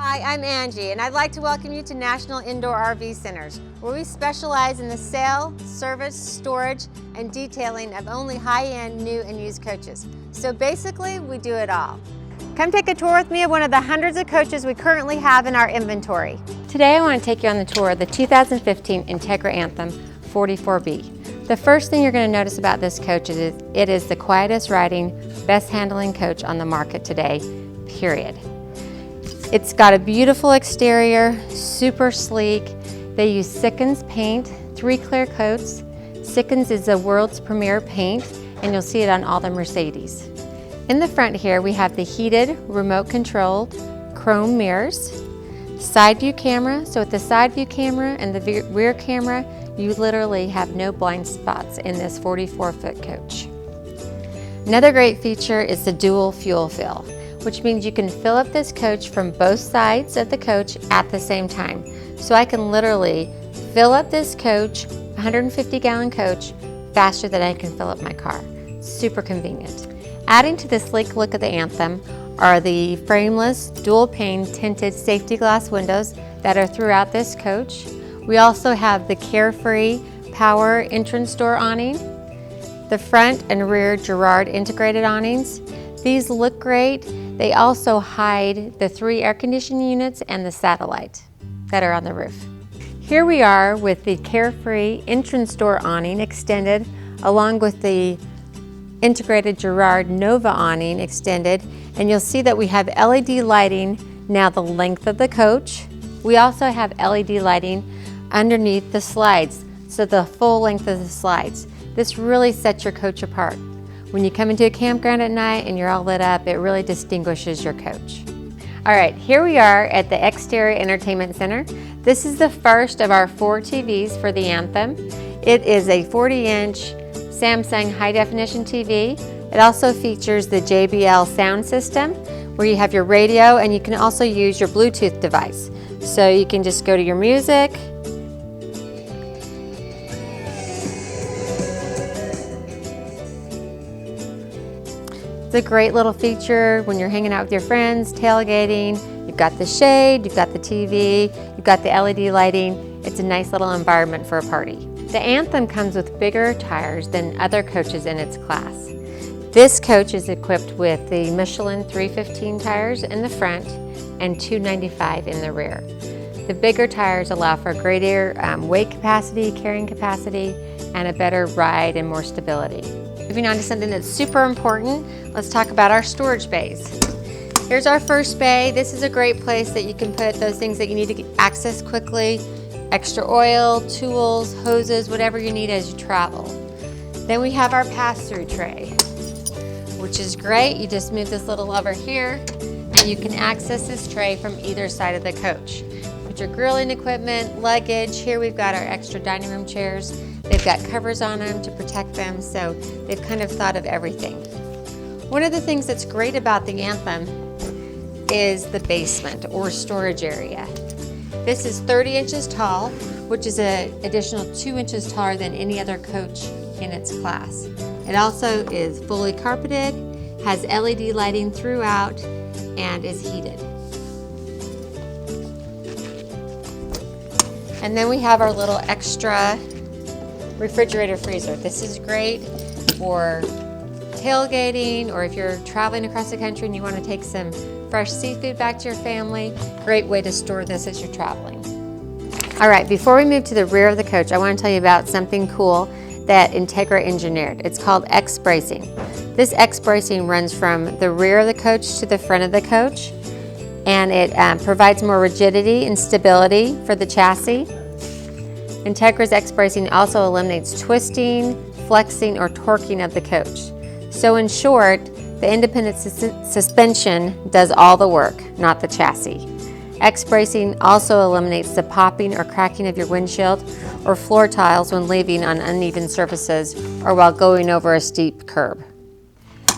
Hi, I'm Angie, and I'd like to welcome you to National Indoor RV Centers, where we specialize in the sale, service, storage, and detailing of only high-end new and used coaches. So basically, we do it all. Come take a tour with me of one of the hundreds of coaches we currently have in our inventory. Today I want to take you on the tour of the 2015 Entegra Anthem 44B. The first thing you're going to notice about this coach is it is the quietest riding, best handling coach on the market today, period. It's got a beautiful exterior, super sleek. They use Sikkens paint, 3 clear coats. Sikkens is the world's premier paint, and you'll see it on all the Mercedes. In the front here, we have the heated, remote-controlled chrome mirrors, side view camera. So with the side view camera and the rear camera, you literally have no blind spots in this 44-foot coach. Another great feature is the dual fuel fill, which means you can fill up this coach from both sides of the coach at the same time. So I can literally fill up this coach, 150-gallon coach, faster than I can fill up my car. Super convenient. Adding to the sleek look of the Anthem are the frameless, dual-pane tinted safety glass windows that are throughout this coach. We also have the carefree power entrance door awning, the front and rear Girard integrated awnings. These look great. They also hide the 3 air conditioning units and the satellite that are on the roof. Here we are with the carefree entrance door awning extended along with the integrated Girard Nova awning extended, and you'll see that we have LED lighting now the length of the coach. We also have LED lighting underneath the slides, so the full length of the slides. This really sets your coach apart. When you come into a campground at night and you're all lit up, it really distinguishes your coach. All right, here we are at the Exterior Entertainment Center. This is the first of our 4 TVs for the Anthem. It is a 40-inch Samsung high-definition TV. It also features the JBL sound system, where you have your radio, and you can also use your Bluetooth device. So you can just go to your music, it's a great little feature when you're hanging out with your friends, tailgating. You've got the shade, you've got the TV, you've got the LED lighting. It's a nice little environment for a party. The Anthem comes with bigger tires than other coaches in its class. This coach is equipped with the Michelin 315 tires in the front and 295 in the rear. The bigger tires allow for greater weight capacity, carrying capacity, and a better ride and more stability. Moving on to something that's super important, let's talk about our storage bays. Here's our first bay. This is a great place that you can put those things that you need to access quickly, extra oil, tools, hoses, whatever you need as you travel. Then we have our pass-through tray, which is great. You just move this little lever here, and you can access this tray from either side of the coach. Put your grilling equipment, luggage. Here we've got our extra dining room chairs. They've got covers on them to protect them, so they've kind of thought of everything. One of the things that's great about the Anthem is the basement or storage area. This is 30 inches tall, which is an additional 2 inches taller than any other coach in its class. It also is fully carpeted, has LED lighting throughout, and is heated. And then we have our little extra refrigerator freezer. This is great for tailgating, or if you're traveling across the country and you want to take some fresh seafood back to your family, great way to store this as you're traveling. All right, before we move to the rear of the coach, I want to tell you about something cool that Entegra engineered. It's called X bracing. This X bracing runs from the rear of the coach to the front of the coach, and it provides more rigidity and stability for the chassis. Entegra's X bracing also eliminates twisting, flexing, or torquing of the coach. So in short, the independent suspension does all the work, not the chassis. X bracing also eliminates the popping or cracking of your windshield or floor tiles when leaving on uneven surfaces or while going over a steep curb.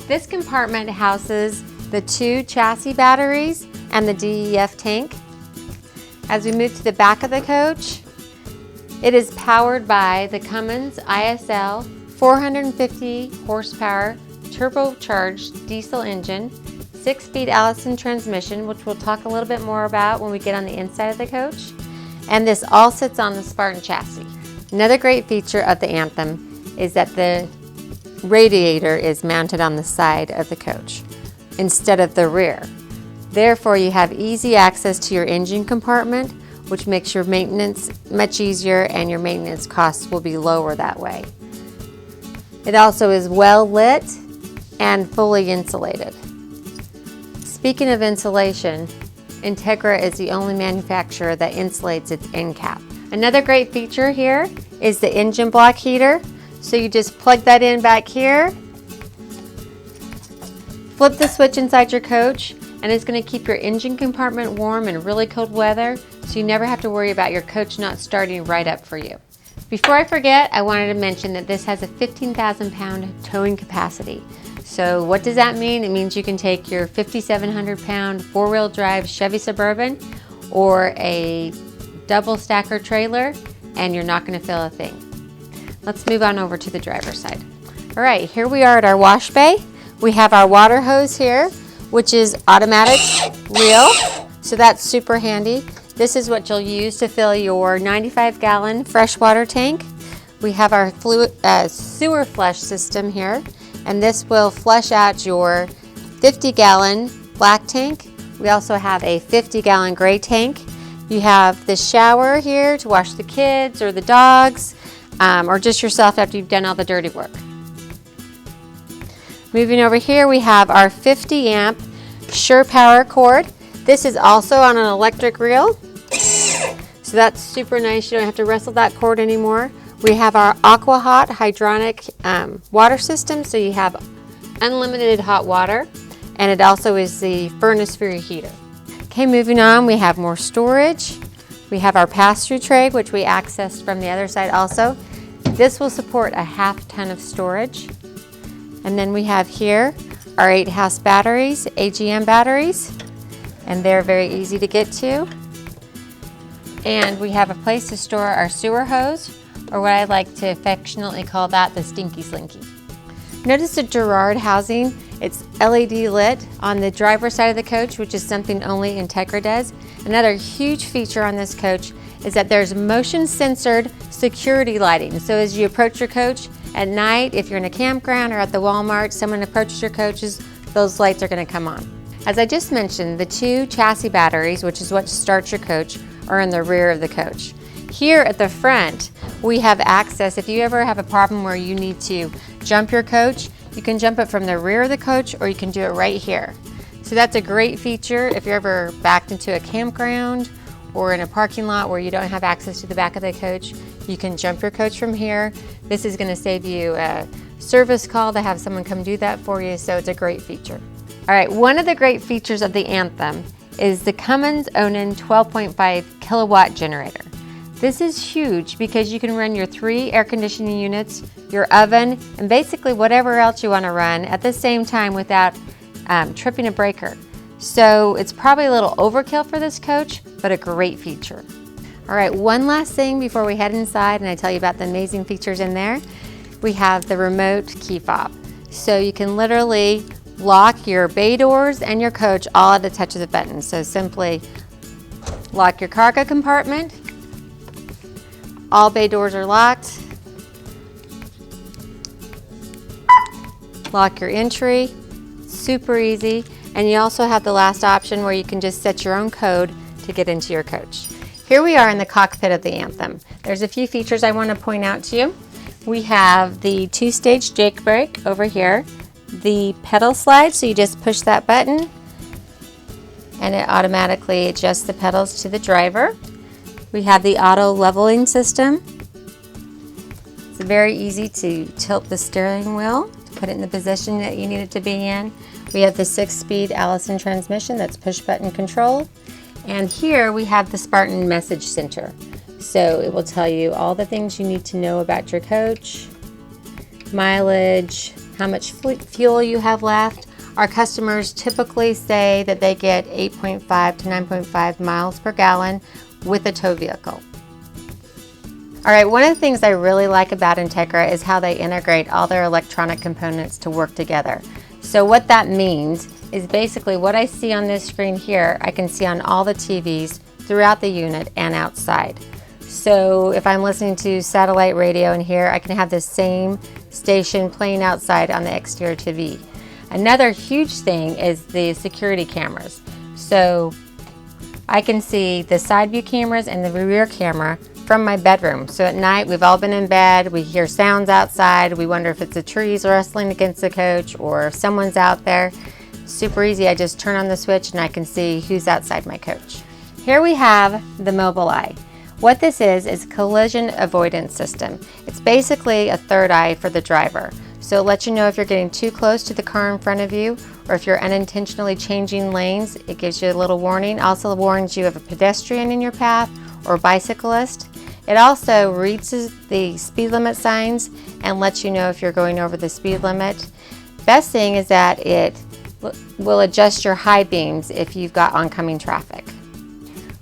This compartment houses the 2 chassis batteries and the DEF tank. As we move to the back of the coach, it is powered by the Cummins ISL 450 horsepower turbocharged diesel engine, 6-speed Allison transmission, which we'll talk a little bit more about when we get on the inside of the coach. And this all sits on the Spartan chassis. Another great feature of the Anthem is that the radiator is mounted on the side of the coach instead of the rear. Therefore, you have easy access to your engine compartment, which makes your maintenance much easier, and your maintenance costs will be lower that way. It also is well lit and fully insulated. Speaking of insulation, Entegra is the only manufacturer that insulates its end cap. Another great feature here is the engine block heater. So you just plug that in back here, flip the switch inside your coach, and it's going to keep your engine compartment warm in really cold weather, so you never have to worry about your coach not starting right up for you. Before I forget, I wanted to mention that this has a 15,000-pound towing capacity. So what does that mean? It means you can take your 5,700-pound four-wheel drive Chevy Suburban or a double stacker trailer, and you're not going to feel a thing. Let's move on over to the driver's side. All right, here we are at our wash bay. We have our water hose here, which is automatic reel, so that's super handy. This is what you'll use to fill your 95-gallon freshwater tank. We have our sewer flush system here, and this will flush out your 50-gallon black tank. We also have a 50-gallon gray tank. You have the shower here to wash the kids or the dogs, or just yourself after you've done all the dirty work. Moving over here, we have our 50 amp Sure Power cord. This is also on an electric reel, so that's super nice. You don't have to wrestle that cord anymore. We have our Aqua-Hot hydronic water system, so you have unlimited hot water, and it also is the furnace for your heater. Okay, moving on, we have more storage. We have our pass-through tray, which we accessed from the other side also. This will support a ½ ton of storage. And then we have here our 8-house batteries, AGM batteries, and they're very easy to get to. And we have a place to store our sewer hose, or what I like to affectionately call that the Stinky Slinky. Notice the Girard housing. It's LED lit on the driver's side of the coach, which is something only Entegra does. Another huge feature on this coach is that there's motion censored security lighting. So as you approach your coach at night, if you're in a campground or at the Walmart, someone approaches your coaches, those lights are going to come on. As I just mentioned, the 2 chassis batteries, which is what starts your coach, are in the rear of the coach. Here at the front, we have access. If you ever have a problem where you need to jump your coach, you can jump it from the rear of the coach, or you can do it right here. So that's a great feature if you're ever backed into a campground or in a parking lot where you don't have access to the back of the coach. You can jump your coach from here. This is going to save you a service call to have someone come do that for you, so it's a great feature. All right, one of the great features of the Anthem is the Cummins ISL 12.5 kilowatt generator. This is huge because you can run your 3 air conditioning units, your oven, and basically whatever else you want to run at the same time without tripping a breaker. So it's probably a little overkill for this coach, but a great feature. All right, one last thing before we head inside and I tell you about the amazing features in there. We have the remote key fob. So you can literally lock your bay doors and your coach all at the touch of the button. So simply lock your cargo compartment. All bay doors are locked. Lock your entry, super easy. And you also have the last option where you can just set your own code to get into your coach. Here we are in the cockpit of the Anthem. There's a few features I want to point out to you. We have the 2-stage Jake brake over here, the pedal slide, so you just push that button and it automatically adjusts the pedals to the driver. We have the auto leveling system. It's very easy to tilt the steering wheel to put it in the position that you need it to be in. We have the 6-speed Allison transmission that's push button control. And here we have the Spartan message center. So it will tell you all the things you need to know about your coach, mileage, how much fuel you have left. Our customers typically say that they get 8.5 to 9.5 miles per gallon with a tow vehicle. All right, one of the things I really like about Entegra is how they integrate all their electronic components to work together. So what that means is basically what I see on this screen here, I can see on all the TVs throughout the unit and outside. So if I'm listening to satellite radio in here, I can have the same station playing outside on the exterior TV. Another huge thing is the security cameras. So I can see the side view cameras and the rear camera from my bedroom. So at night, we've all been in bed, we hear sounds outside, we wonder if it's the trees rustling against the coach or if someone's out there. Super easy, I just turn on the switch and I can see who's outside my coach. Here we have the Mobile Eye. What this is a collision avoidance system. It's basically a third eye for the driver. So it lets you know if you're getting too close to the car in front of you or if you're unintentionally changing lanes, it gives you a little warning. Also warns you of a pedestrian in your path or bicyclist. It also reads the speed limit signs and lets you know if you're going over the speed limit. Best thing is that it will adjust your high beams if you've got oncoming traffic.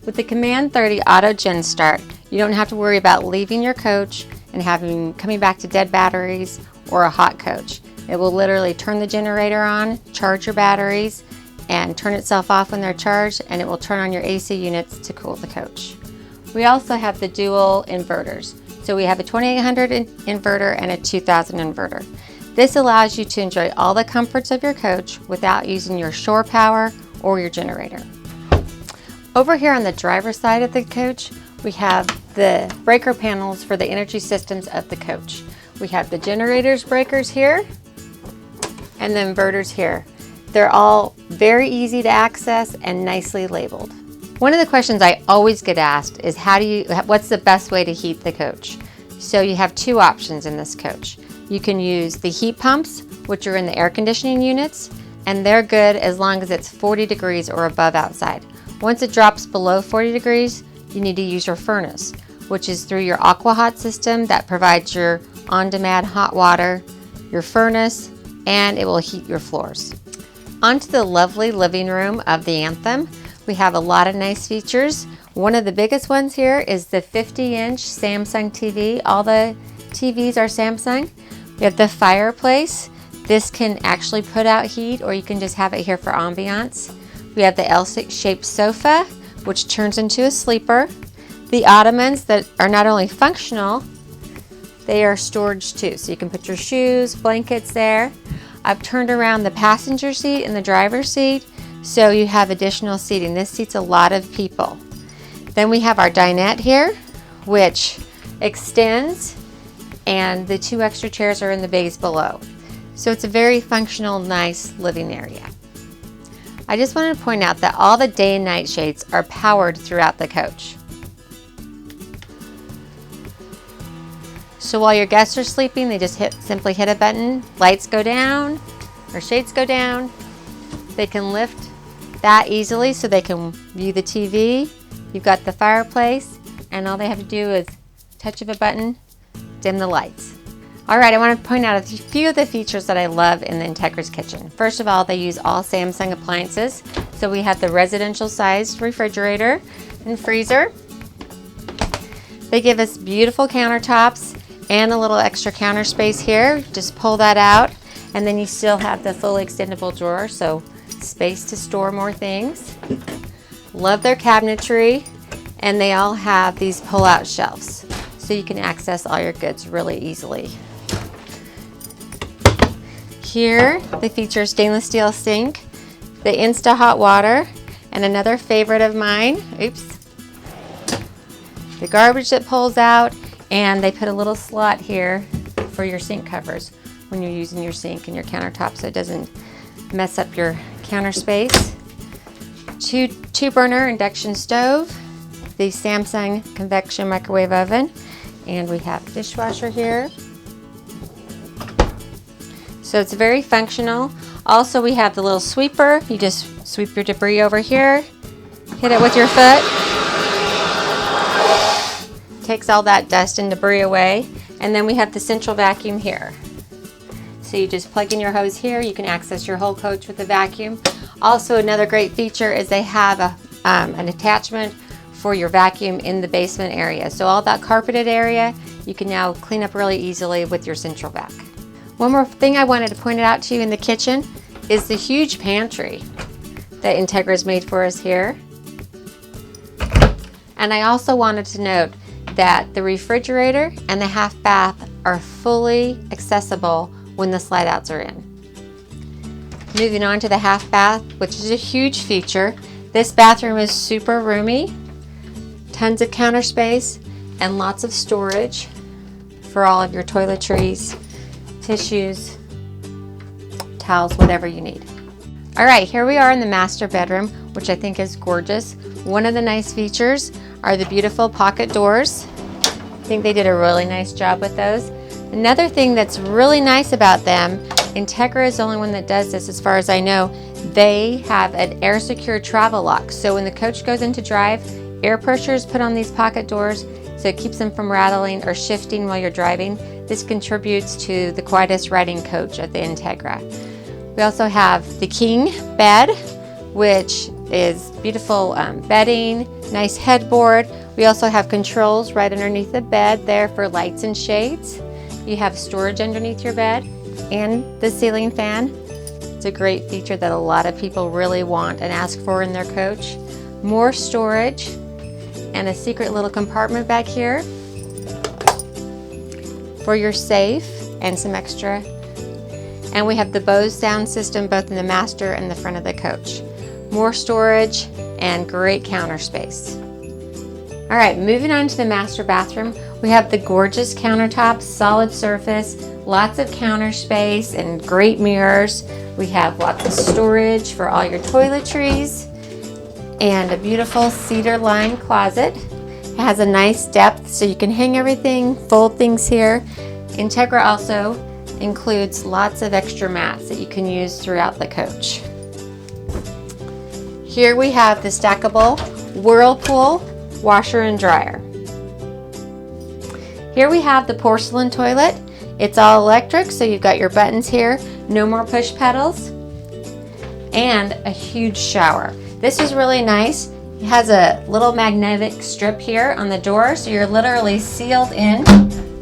With the Command 30 Auto Gen Start, you don't have to worry about leaving your coach and coming back to dead batteries or a hot coach. It will literally turn the generator on, charge your batteries, and turn itself off when they're charged, and it will turn on your AC units to cool the coach. We also have the dual inverters. So we have a 2800 inverter and a 2000 inverter. This allows you to enjoy all the comforts of your coach without using your shore power or your generator. Over here on the driver's side of the coach, we have the breaker panels for the energy systems of the coach. We have the generators breakers here and the inverters here. They're all very easy to access and nicely labeled. One of the questions I always get asked is what's the best way to heat the coach? So you have two options in this coach. You can use the heat pumps, which are in the air conditioning units, and they're good as long as it's 40 degrees or above outside. Once it drops below 40 degrees, you need to use your furnace, which is through your Aqua-Hot system that provides your on-demand hot water, your furnace, and it will heat your floors. Onto the lovely living room of the Anthem. We have a lot of nice features. One of the biggest ones here is the 50-inch Samsung TV. All the TVs are Samsung. We have the fireplace. This can actually put out heat, or you can just have it here for ambiance. We have the L-shaped sofa, which turns into a sleeper. The ottomans that are not only functional, they are storage too. So you can put your shoes, blankets there. I've turned around the passenger seat and the driver's seat, so you have additional seating. This seats a lot of people. Then we have our dinette here, which extends, and the two extra chairs are in the bays below. So it's a very functional, nice living area. I just wanted to point out that all the day and night shades are powered throughout the coach. So while your guests are sleeping, they just simply hit a button, lights go down, or shades go down. They can lift that easily so they can view the TV. You've got the fireplace, and all they have to do is touch of a button, dim the lights. All right, I want to point out a few of the features that I love in the Entegra's kitchen. First of all, they use all Samsung appliances. So we have the residential sized refrigerator and freezer. They give us beautiful countertops and a little extra counter space here. Just pull that out, and then you still have the fully extendable drawer, so space to store more things. Love their cabinetry, and they all have these pull-out shelves, so you can access all your goods really easily. Here, they feature stainless steel sink, the Insta hot water, and another favorite of mine, the garbage that pulls out, and they put a little slot here for your sink covers when you're using your sink and your countertop, so it doesn't mess up your counter space. Two burner induction stove, the Samsung convection microwave oven, and we have a dishwasher here. So it's very functional. Also, we have the little sweeper. You just sweep your debris over here, hit it with your foot, takes all that dust and debris away, and then we have the central vacuum here. So you just plug in your hose here, you can access your whole coach with the vacuum. Also, another great feature is they have an attachment for your vacuum in the basement area. So all that carpeted area, you can now clean up really easily with your central vac. One more thing I wanted to point out to you in the kitchen is the huge pantry that Entegra's made for us here. And I also wanted to note that the refrigerator and the half bath are fully accessible when the slide outs are in. Moving on to the half bath, which is a huge feature. This bathroom is super roomy, tons of counter space, and lots of storage for all of your toiletries, tissues, towels, whatever you need. All right, here we are in the master bedroom, which I think is gorgeous. One of the nice features are the beautiful pocket doors. I think they did a really nice job with those. Another thing that's really nice about them, Entegra is the only one that does this as far as I know, they have an air secure travel lock. So when the coach goes into drive, air pressure is put on these pocket doors so it keeps them from rattling or shifting while you're driving. This contributes to the quietest riding coach of the Entegra. We also have the king bed, which is beautiful bedding, nice headboard. We also have controls right underneath the bed there for lights and shades. You have storage underneath your bed and the ceiling fan. It's a great feature that a lot of people really want and ask for in their coach. More storage and a secret little compartment back here for your safe and some extra. And we have the Bose sound system both in the master and the front of the coach. More storage and great counter space. All right, moving on to the master bathroom, we have the gorgeous countertops, solid surface, lots of counter space and great mirrors. We have lots of storage for all your toiletries and a beautiful cedar-lined closet. It has a nice depth so you can hang everything, fold things here. Entegra also includes lots of extra mats that you can use throughout the coach. Here we have the stackable Whirlpool washer and dryer. Here we have the porcelain toilet. It's all electric, so you've got your buttons here, no more push pedals, and a huge shower. This is really nice. It has a little magnetic strip here on the door, so you're literally sealed in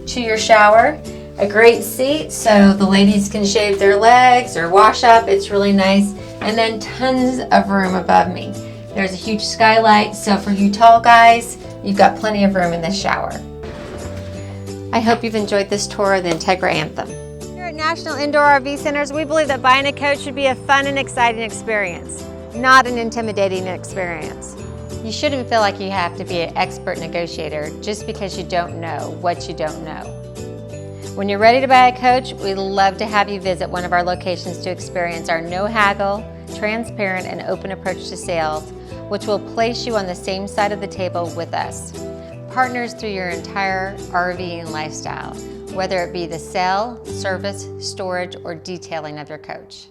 to your shower. A great seat so the ladies can shave their legs or wash up. It's really nice. And then tons of room above me. There's a huge skylight, so for you tall guys, you've got plenty of room in this shower. I hope you've enjoyed this tour of the Entegra Anthem. Here at National Indoor RV Centers, we believe that buying a coach should be a fun and exciting experience, not an intimidating experience. You shouldn't feel like you have to be an expert negotiator just because you don't know what you don't know. When you're ready to buy a coach, we'd love to have you visit one of our locations to experience our no haggle, transparent, and open approach to sales, which will place you on the same side of the table with us. Partners through your entire RVing lifestyle, whether it be the sale, service, storage, or detailing of your coach.